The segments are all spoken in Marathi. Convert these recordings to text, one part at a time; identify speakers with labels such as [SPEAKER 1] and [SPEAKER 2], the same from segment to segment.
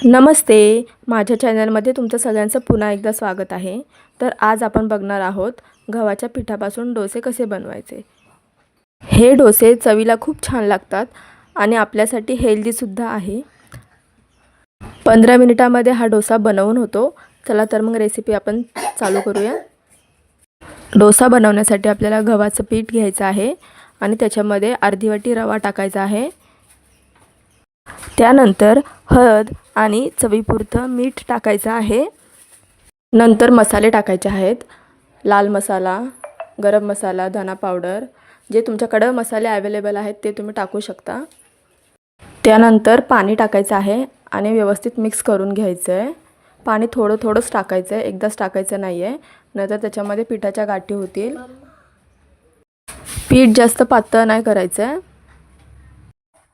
[SPEAKER 1] नमस्ते. माझ्या चॅनलमध्ये तुमचं सगळ्यांचं पुन्हा एकदा स्वागत आहे. तर आज आपण बघणार आहोत गव्हाच्या पिठापासून डोसे कसे बनवायचे. हे डोसे चवीला खूप छान लागतात आणि आपल्यासाठी हेल्दीसुद्धा आहे. 15 मिनिटामध्ये हा डोसा बनवून होतो. चला तर मग रेसिपी आपण चालू करूया. डोसा बनवण्यासाठी आपल्याला गव्हाचं पीठ घ्यायचं आहे आणि त्याच्यामध्ये अर्धी वाटी रवा टाकायचा आहे. त्यानंतर हळद आणि चवीपुरतं मीठ टाकायचं आहे. नंतर मसाले टाकायचे आहेत. लाल मसाला, गरम मसाला, धना पावडर, जे तुमच्याकडे मसाले अवेलेबल आहेत ते तुम्ही टाकू शकता. त्यानंतर पाणी टाकायचं आहे आणि व्यवस्थित मिक्स करून घ्यायचं आहे. पाणी थोडं थोडंच टाकायचं आहे, एकदाच टाकायचं नाही आहे, नाहीतर त्याच्यामध्ये पिठाच्या गाठी होतील. पीठ जास्त पातळ नाही करायचं आहे.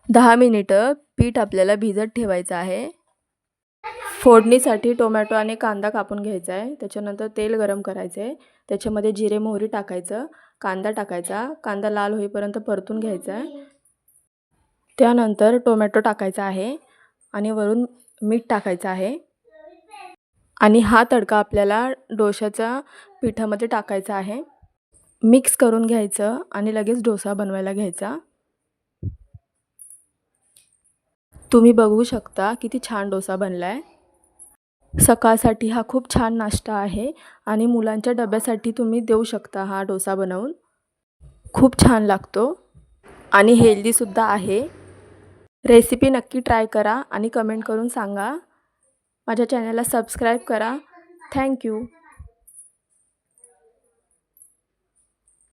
[SPEAKER 1] 10 मिनिटं पीठ आपल्याला भिजत ठेवायचं आहे. फोडणीसाठी टोमॅटो आणि कांदा कापून घ्यायचा आहे. त्याच्यानंतर तेल गरम करायचं आहे. त्याच्यामध्ये जिरे मोहरी टाकायचं, कांदा टाकायचा, कांदा लाल होईपर्यंत परतून घ्यायचा आहे. त्यानंतर टोमॅटो टाकायचा आहे आणि वरून मीठ टाकायचं आहे आणि हा तडका आपल्याला डोशाच्या पिठामध्ये टाकायचा आहे. मिक्स करून घ्यायचं आणि लगेच डोसा बनवायला घ्यायचा. तुम्ही बघू शकता किती छान डोसा बनला आहे. सकाळसाठी हा खूप छान नाश्ता आहे आणि मुलांच्या डब्यासाठी तुम्ही देऊ शकता हा डोसा बनवून. खूप छान लागतो आणि हेल्दीसुद्धा आहे. रेसिपी नक्की ट्राय करा आणि कमेंट करून सांगा. माझ्या चॅनलला सबस्क्राईब करा. थँक्यू.